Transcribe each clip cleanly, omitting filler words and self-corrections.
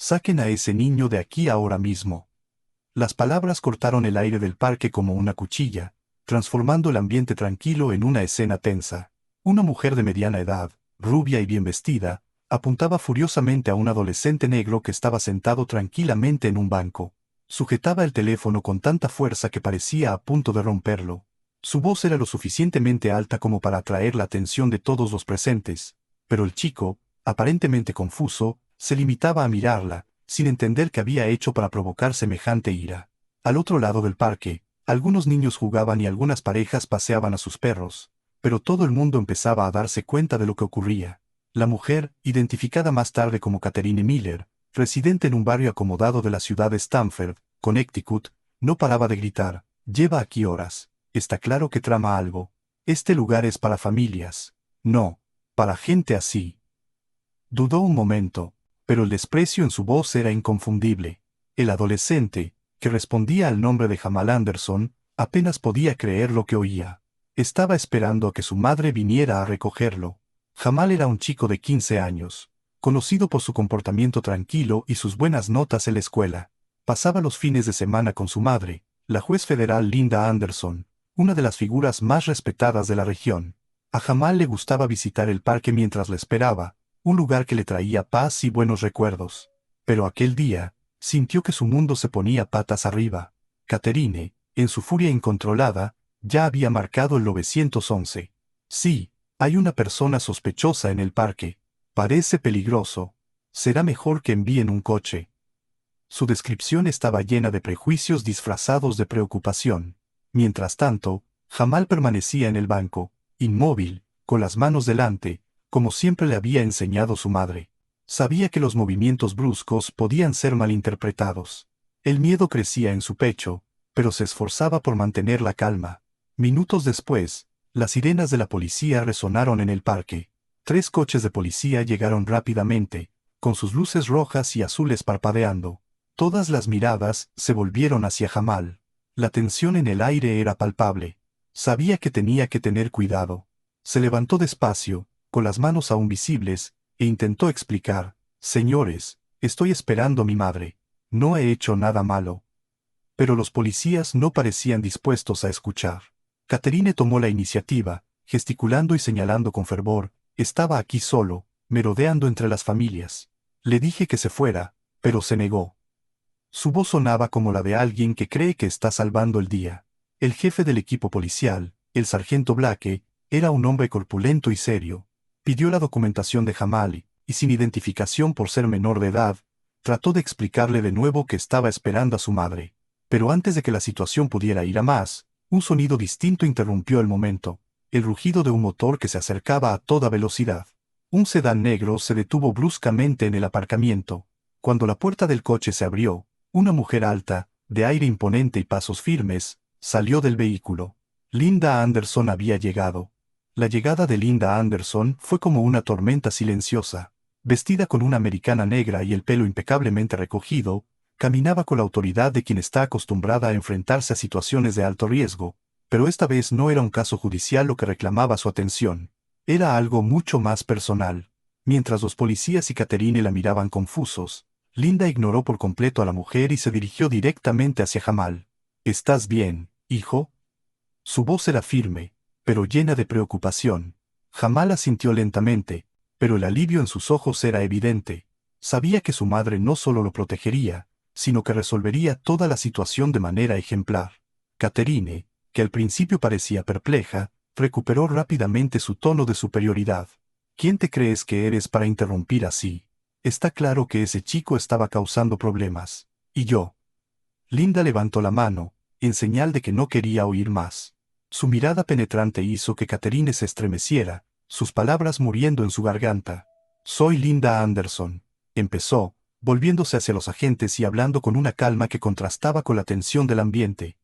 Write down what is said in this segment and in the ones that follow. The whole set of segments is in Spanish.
Saquen a ese niño de aquí ahora mismo. Las palabras cortaron el aire del parque como una cuchilla, transformando el ambiente tranquilo en una escena tensa. Una mujer de mediana edad, rubia y bien vestida, apuntaba furiosamente a un adolescente negro que estaba sentado tranquilamente en un banco. Sujetaba el teléfono con tanta fuerza que parecía a punto de romperlo. Su voz era lo suficientemente alta como para atraer la atención de todos los presentes, pero el chico, aparentemente confuso, se limitaba a mirarla, sin entender qué había hecho para provocar semejante ira. Al otro lado del parque, algunos niños jugaban y algunas parejas paseaban a sus perros, pero todo el mundo empezaba a darse cuenta de lo que ocurría. La mujer, identificada más tarde como Catherine Miller, residente en un barrio acomodado de la ciudad de Stamford, Connecticut, no paraba de gritar: «Lleva aquí horas. Está claro que trama algo. Este lugar es para familias. No, para gente así». Dudó un momento, pero el desprecio en su voz era inconfundible. El adolescente, que respondía al nombre de Jamal Anderson, apenas podía creer lo que oía. Estaba esperando a que su madre viniera a recogerlo. Jamal era un chico de 15 años, conocido por su comportamiento tranquilo y sus buenas notas en la escuela. Pasaba los fines de semana con su madre, la juez federal Linda Anderson, una de las figuras más respetadas de la región. A Jamal le gustaba visitar el parque mientras le esperaba, un lugar que le traía paz y buenos recuerdos. Pero aquel día, sintió que su mundo se ponía patas arriba. Catherine, en su furia incontrolada, ya había marcado el 911. «Sí, hay una persona sospechosa en el parque. Parece peligroso. Será mejor que envíen un coche». Su descripción estaba llena de prejuicios disfrazados de preocupación. Mientras tanto, Jamal permanecía en el banco, inmóvil, con las manos delante, como siempre le había enseñado su madre. Sabía que los movimientos bruscos podían ser malinterpretados. El miedo crecía en su pecho, pero se esforzaba por mantener la calma. Minutos después, las sirenas de la policía resonaron en el parque. 3 coches de policía llegaron rápidamente, con sus luces rojas y azules parpadeando. Todas las miradas se volvieron hacia Jamal. La tensión en el aire era palpable. Sabía que tenía que tener cuidado. Se levantó despacio, con las manos aún visibles, e intentó explicar: «Señores, estoy esperando a mi madre. No he hecho nada malo». Pero los policías no parecían dispuestos a escuchar. Catherine tomó la iniciativa, gesticulando y señalando con fervor: «Estaba aquí solo, merodeando entre las familias. Le dije que se fuera, pero se negó». Su voz sonaba como la de alguien que cree que está salvando el día. El jefe del equipo policial, el sargento Blake, era un hombre corpulento y serio. Pidió la documentación de Jamal y, sin identificación por ser menor de edad, trató de explicarle de nuevo que estaba esperando a su madre. Pero antes de que la situación pudiera ir a más, un sonido distinto interrumpió el momento: el rugido de un motor que se acercaba a toda velocidad. Un sedán negro se detuvo bruscamente en el aparcamiento. Cuando la puerta del coche se abrió, una mujer alta, de aire imponente y pasos firmes, salió del vehículo. Linda Anderson había llegado. La llegada de Linda Anderson fue como una tormenta silenciosa. Vestida con una americana negra y el pelo impecablemente recogido, caminaba con la autoridad de quien está acostumbrada a enfrentarse a situaciones de alto riesgo, pero esta vez no era un caso judicial lo que reclamaba su atención. Era algo mucho más personal. Mientras los policías y Catherine la miraban confusos, Linda ignoró por completo a la mujer y se dirigió directamente hacia Jamal. «¿Estás bien, hijo?». Su voz era firme, pero llena de preocupación. Jamal asintió lentamente, pero el alivio en sus ojos era evidente. Sabía que su madre no solo lo protegería, sino que resolvería toda la situación de manera ejemplar. Catherine, que al principio parecía perpleja, recuperó rápidamente su tono de superioridad. «¿Quién te crees que eres para interrumpir así? Está claro que ese chico estaba causando problemas. Y yo». Linda levantó la mano, en señal de que no quería oír más. Su mirada penetrante hizo que Catherine se estremeciera, sus palabras muriendo en su garganta. «Soy Linda Anderson», empezó, volviéndose hacia los agentes y hablando con una calma que contrastaba con la tensión del ambiente.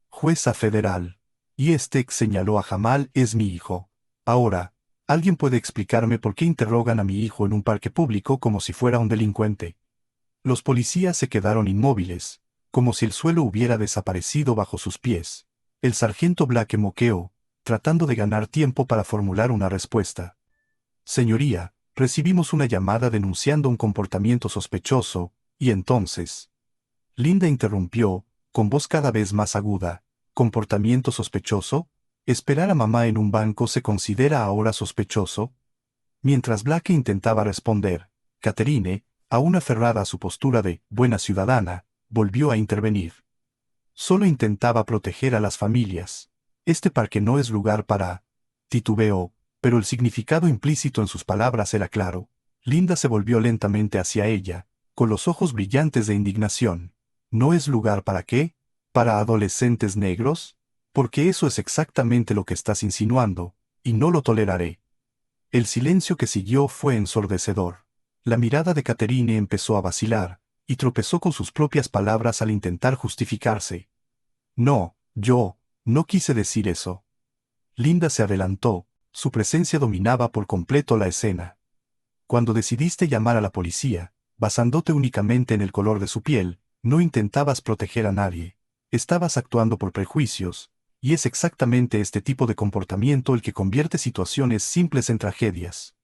«Jueza federal. Y este», señaló a Jamal, «es mi hijo. Ahora, ¿alguien puede explicarme por qué interrogan a mi hijo en un parque público como si fuera un delincuente?». Los policías se quedaron inmóviles, como si el suelo hubiera desaparecido bajo sus pies. El sargento Blake moqueó, tratando de ganar tiempo para formular una respuesta. «Señoría, Recibimos una llamada denunciando un comportamiento sospechoso, y entonces... Linda interrumpió, con voz cada vez más aguda. ¿Comportamiento sospechoso? ¿Esperar a mamá en un banco se considera ahora sospechoso? Mientras Blake intentaba responder, Catherine, aún aferrada a su postura de buena ciudadana, volvió a intervenir. Solo intentaba proteger a las familias. Este parque no es lugar para... Titubeó, pero el significado implícito en sus palabras era claro. Linda se volvió lentamente hacia ella, con los ojos brillantes de indignación. ¿No es lugar para qué? ¿Para adolescentes negros? Porque eso es exactamente lo que estás insinuando, y no lo toleraré. El silencio que siguió fue ensordecedor. La mirada de Catherine empezó a vacilar, y tropezó con sus propias palabras al intentar justificarse. No, yo, no quise decir eso. Linda se adelantó, su presencia dominaba por completo la escena. Cuando decidiste llamar a la policía, basándote únicamente en el color de su piel, no intentabas proteger a nadie. Estabas actuando por prejuicios, y es exactamente este tipo de comportamiento el que convierte situaciones simples en tragedias.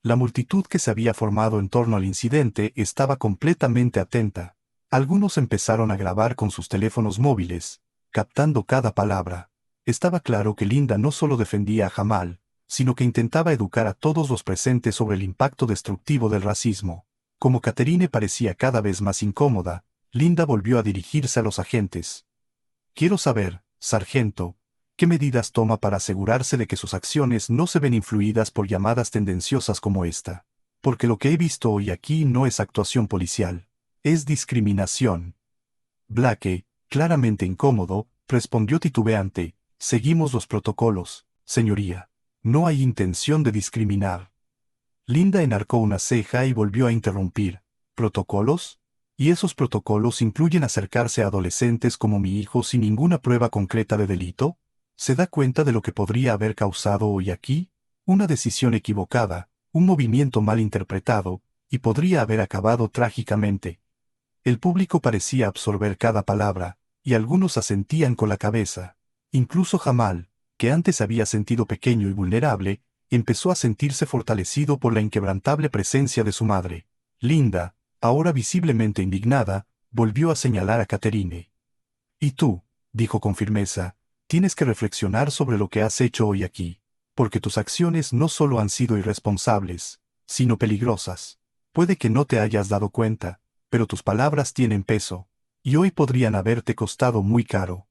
La multitud que se había formado en torno al incidente estaba completamente atenta. Algunos empezaron a grabar con sus teléfonos móviles, captando cada palabra. Estaba claro que Linda no solo defendía a Jamal, sino que intentaba educar a todos los presentes sobre el impacto destructivo del racismo. Como Catherine parecía cada vez más incómoda, Linda volvió a dirigirse a los agentes. Quiero saber, sargento, ¿qué medidas toma para asegurarse de que sus acciones no se ven influidas por llamadas tendenciosas como esta? Porque lo que he visto hoy aquí no es actuación policial, es discriminación. Blake, claramente incómodo, respondió titubeante, seguimos los protocolos, señoría. No hay intención de discriminar. Linda enarcó una ceja y volvió a interrumpir. ¿Protocolos? ¿Y esos protocolos incluyen acercarse a adolescentes como mi hijo sin ninguna prueba concreta de delito? ¿Se da cuenta de lo que podría haber causado hoy aquí? Una decisión equivocada, un movimiento mal interpretado, y podría haber acabado trágicamente. El público parecía absorber cada palabra, y algunos asentían con la cabeza. Incluso Jamal, que antes había sentido pequeño y vulnerable, empezó a sentirse fortalecido por la inquebrantable presencia de su madre. Linda, ahora visiblemente indignada, volvió a señalar a Catherine. «Y tú», dijo con firmeza, «tienes que reflexionar sobre lo que has hecho hoy aquí, porque tus acciones no solo han sido irresponsables, sino peligrosas. Puede que no te hayas dado cuenta, pero tus palabras tienen peso, y hoy podrían haberte costado muy caro».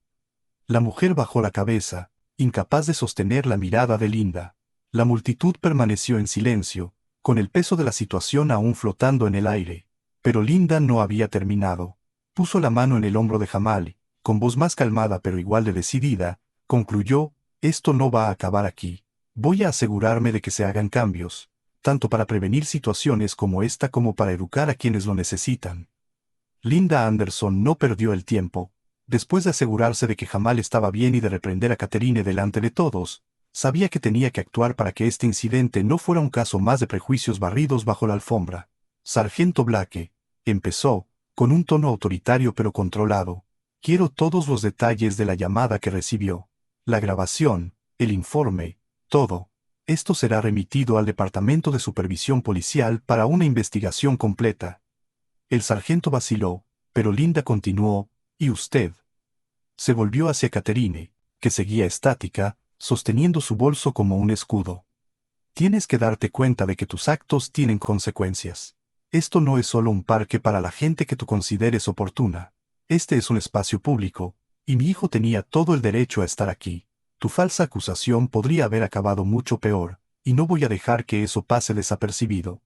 La mujer bajó la cabeza, incapaz de sostener la mirada de Linda. La multitud permaneció en silencio, con el peso de la situación aún flotando en el aire. Pero Linda no había terminado. Puso la mano en el hombro de Jamal, con voz más calmada pero igual de decidida, concluyó, «Esto no va a acabar aquí. Voy a asegurarme de que se hagan cambios, tanto para prevenir situaciones como esta como para educar a quienes lo necesitan». Linda Anderson no perdió el tiempo. Después de asegurarse de que Jamal estaba bien y de reprender a Catherine delante de todos, sabía que tenía que actuar para que este incidente no fuera un caso más de prejuicios barridos bajo la alfombra. «Sargento Blake», empezó, con un tono autoritario pero controlado, «quiero todos los detalles de la llamada que recibió. La grabación, el informe, todo. Esto será remitido al Departamento de Supervisión Policial para una investigación completa». El sargento vaciló, pero Linda continuó, «¿Y usted?». Se volvió hacia Catherine, que seguía estática, sosteniendo su bolso como un escudo. «Tienes que darte cuenta de que tus actos tienen consecuencias. Esto no es solo un parque para la gente que tú consideres oportuna. Este es un espacio público, y mi hijo tenía todo el derecho a estar aquí. Tu falsa acusación podría haber acabado mucho peor, y no voy a dejar que eso pase desapercibido».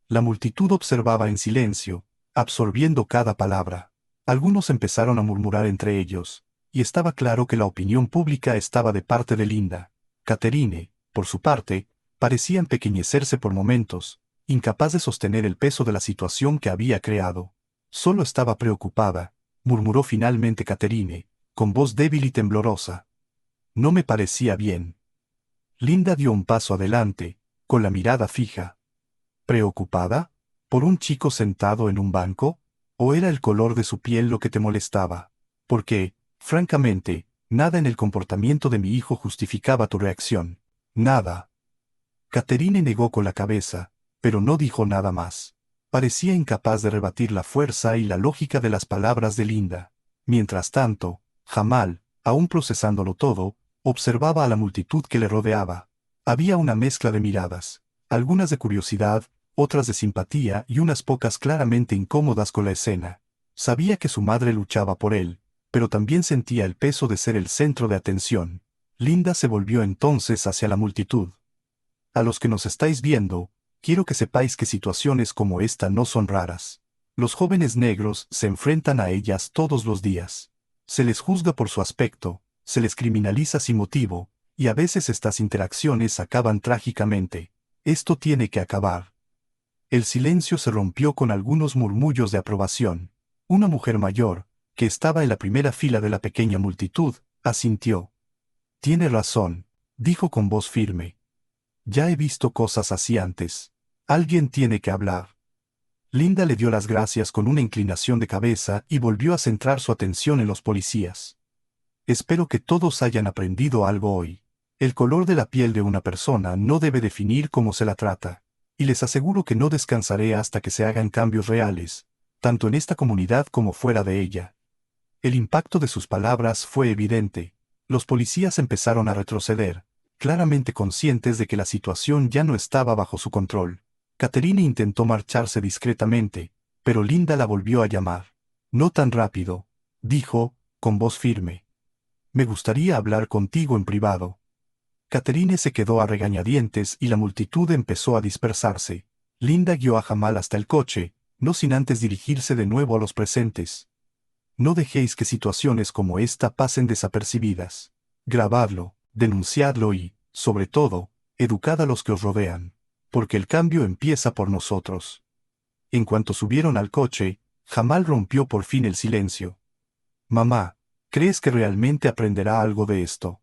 La multitud observaba en silencio, absorbiendo cada palabra. Algunos empezaron a murmurar entre ellos, y estaba claro que la opinión pública estaba de parte de Linda. Catherine, por su parte, parecía empequeñecerse por momentos, incapaz de sostener el peso de la situación que había creado. Solo estaba preocupada, murmuró finalmente Catherine, con voz débil y temblorosa. «No me parecía bien». Linda dio un paso adelante, con la mirada fija. ¿Preocupada? ¿Por un chico sentado en un banco? ¿O era el color de su piel lo que te molestaba? Porque, francamente, nada en el comportamiento de mi hijo justificaba tu reacción. Nada. Catherine negó con la cabeza, pero no dijo nada más. Parecía incapaz de rebatir la fuerza y la lógica de las palabras de Linda. Mientras tanto, Jamal, aún procesándolo todo, observaba a la multitud que le rodeaba. Había una mezcla de miradas, algunas de curiosidad, otras de simpatía y unas pocas claramente incómodas con la escena. Sabía que su madre luchaba por él, pero también sentía el peso de ser el centro de atención. Linda se volvió entonces hacia la multitud. A los que nos estáis viendo, quiero que sepáis que situaciones como esta no son raras. Los jóvenes negros se enfrentan a ellas todos los días. Se les juzga por su aspecto, se les criminaliza sin motivo, y a veces estas interacciones acaban trágicamente. Esto tiene que acabar. El silencio se rompió con algunos murmullos de aprobación. Una mujer mayor, que estaba en la primera fila de la pequeña multitud, asintió. Tiene razón, dijo con voz firme. Ya he visto cosas así antes. Alguien tiene que hablar. Linda le dio las gracias con una inclinación de cabeza y volvió a centrar su atención en los policías. Espero que todos hayan aprendido algo hoy. El color de la piel de una persona no debe definir cómo se la trata. Y les aseguro que no descansaré hasta que se hagan cambios reales, tanto en esta comunidad como fuera de ella. El impacto de sus palabras fue evidente. Los policías empezaron a retroceder, claramente conscientes de que la situación ya no estaba bajo su control. Catherine intentó marcharse discretamente, pero Linda la volvió a llamar. No tan rápido, dijo, con voz firme. Me gustaría hablar contigo en privado. Catherine se quedó a regañadientes y la multitud empezó a dispersarse. Linda guió a Jamal hasta el coche, no sin antes dirigirse de nuevo a los presentes. No dejéis que situaciones como esta pasen desapercibidas. Grabadlo, denunciadlo y, sobre todo, educad a los que os rodean. Porque el cambio empieza por nosotros. En cuanto subieron al coche, Jamal rompió por fin el silencio. Mamá, ¿crees que realmente aprenderá algo de esto?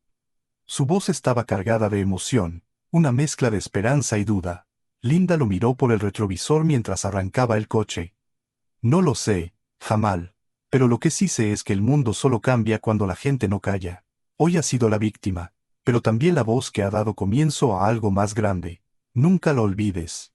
Su voz estaba cargada de emoción, una mezcla de esperanza y duda. Linda lo miró por el retrovisor mientras arrancaba el coche. No lo sé, Jamal, pero lo que sí sé es que el mundo solo cambia cuando la gente no calla. Hoy has sido la víctima, pero también la voz que ha dado comienzo a algo más grande. Nunca lo olvides.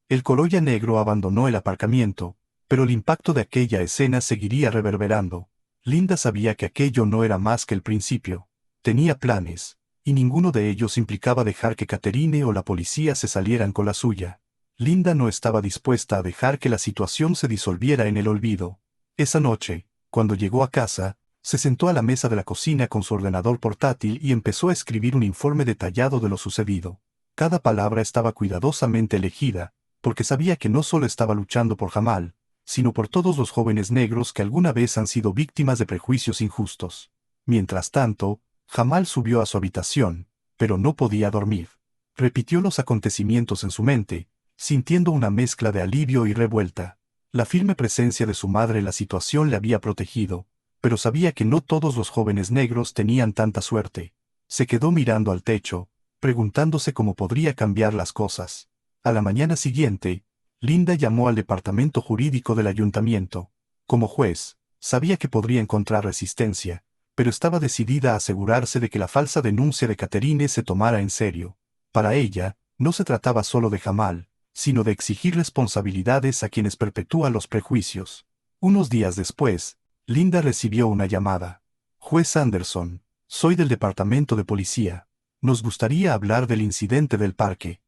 El Corolla negro abandonó el aparcamiento, pero el impacto de aquella escena seguiría reverberando. Linda sabía que aquello no era más que el principio. Tenía planes, y ninguno de ellos implicaba dejar que Catherine o la policía se salieran con la suya. Linda no estaba dispuesta a dejar que la situación se disolviera en el olvido. Esa noche, cuando llegó a casa, se sentó a la mesa de la cocina con su ordenador portátil y empezó a escribir un informe detallado de lo sucedido. Cada palabra estaba cuidadosamente elegida, porque sabía que no solo estaba luchando por Jamal, sino por todos los jóvenes negros que alguna vez han sido víctimas de prejuicios injustos. Mientras tanto, Jamal subió a su habitación, pero no podía dormir. Repitió los acontecimientos en su mente, sintiendo una mezcla de alivio y revuelta. La firme presencia de su madre en la situación le había protegido, pero sabía que no todos los jóvenes negros tenían tanta suerte. Se quedó mirando al techo, preguntándose cómo podría cambiar las cosas. A la mañana siguiente, Linda llamó al departamento jurídico del ayuntamiento. Como juez, sabía que podría encontrar resistencia, pero estaba decidida a asegurarse de que la falsa denuncia de Catherine se tomara en serio. Para ella, no se trataba solo de Jamal, sino de exigir responsabilidades a quienes perpetúan los prejuicios. Unos días después, Linda recibió una llamada. Juez Anderson, soy del departamento de policía. Nos gustaría hablar del incidente del parque.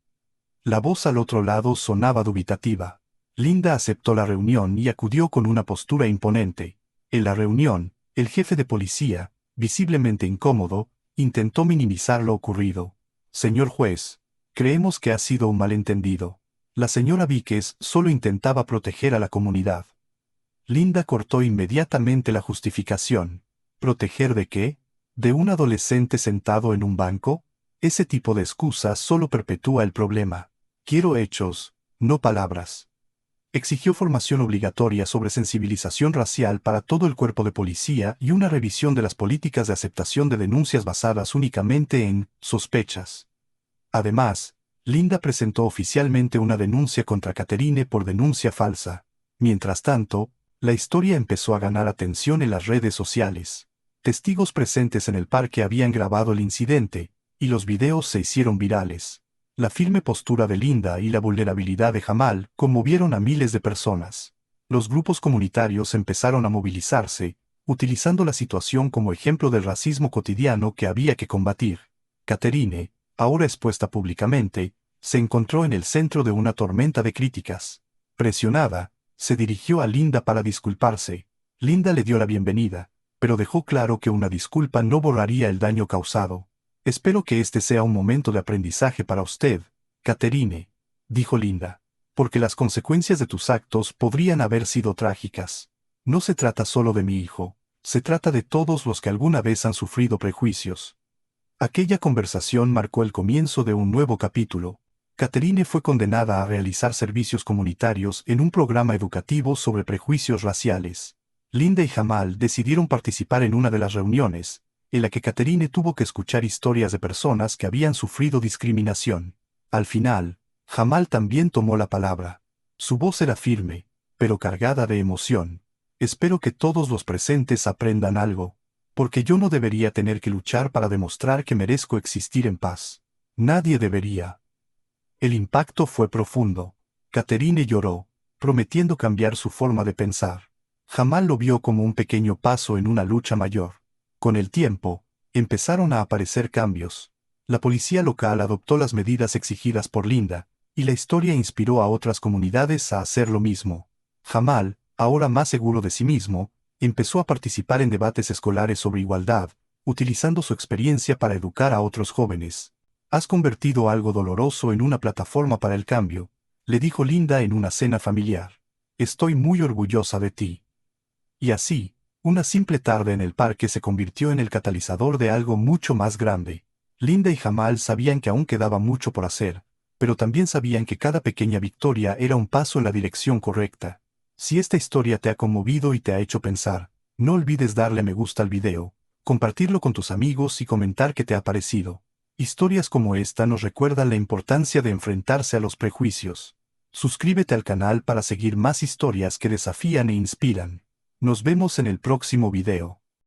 La voz al otro lado sonaba dubitativa. Linda aceptó la reunión y acudió con una postura imponente. En la reunión, el jefe de policía, visiblemente incómodo, intentó minimizar lo ocurrido. Señor juez, creemos que ha sido un malentendido. La señora Víquez solo intentaba proteger a la comunidad. Linda cortó inmediatamente la justificación. ¿Proteger de qué? ¿De un adolescente sentado en un banco? Ese tipo de excusas solo perpetúa el problema. Quiero hechos, no palabras. Exigió formación obligatoria sobre sensibilización racial para todo el cuerpo de policía y una revisión de las políticas de aceptación de denuncias basadas únicamente en sospechas. Además, Linda presentó oficialmente una denuncia contra Catherine por denuncia falsa. Mientras tanto, la historia empezó a ganar atención en las redes sociales. Testigos presentes en el parque habían grabado el incidente, y los videos se hicieron virales. La firme postura de Linda y la vulnerabilidad de Jamal conmovieron a miles de personas. Los grupos comunitarios empezaron a movilizarse, utilizando la situación como ejemplo del racismo cotidiano que había que combatir. Catherine, ahora expuesta públicamente, se encontró en el centro de una tormenta de críticas. Presionada, se dirigió a Linda para disculparse. Linda le dio la bienvenida, pero dejó claro que una disculpa no borraría el daño causado. Espero que este sea un momento de aprendizaje para usted, Catherine, dijo Linda, porque las consecuencias de tus actos podrían haber sido trágicas. No se trata solo de mi hijo, se trata de todos los que alguna vez han sufrido prejuicios. Aquella conversación marcó el comienzo de un nuevo capítulo. Catherine fue condenada a realizar servicios comunitarios en un programa educativo sobre prejuicios raciales. Linda y Jamal decidieron participar en una de las reuniones, en la que Catherine tuvo que escuchar historias de personas que habían sufrido discriminación. Al final, Jamal también tomó la palabra. Su voz era firme, pero cargada de emoción. Espero que todos los presentes aprendan algo, porque yo no debería tener que luchar para demostrar que merezco existir en paz. Nadie debería. El impacto fue profundo. Catherine lloró, prometiendo cambiar su forma de pensar. Jamal lo vio como un pequeño paso en una lucha mayor. Con el tiempo, empezaron a aparecer cambios. La policía local adoptó las medidas exigidas por Linda, y la historia inspiró a otras comunidades a hacer lo mismo. Jamal, ahora más seguro de sí mismo, empezó a participar en debates escolares sobre igualdad, utilizando su experiencia para educar a otros jóvenes. Has convertido algo doloroso en una plataforma para el cambio, le dijo Linda en una cena familiar. Estoy muy orgullosa de ti. Y así, una simple tarde en el parque se convirtió en el catalizador de algo mucho más grande. Linda y Jamal sabían que aún quedaba mucho por hacer, pero también sabían que cada pequeña victoria era un paso en la dirección correcta. Si esta historia te ha conmovido y te ha hecho pensar, no olvides darle me gusta al video, compartirlo con tus amigos y comentar qué te ha parecido. Historias como esta nos recuerdan la importancia de enfrentarse a los prejuicios. Suscríbete al canal para seguir más historias que desafían e inspiran. Nos vemos en el próximo video.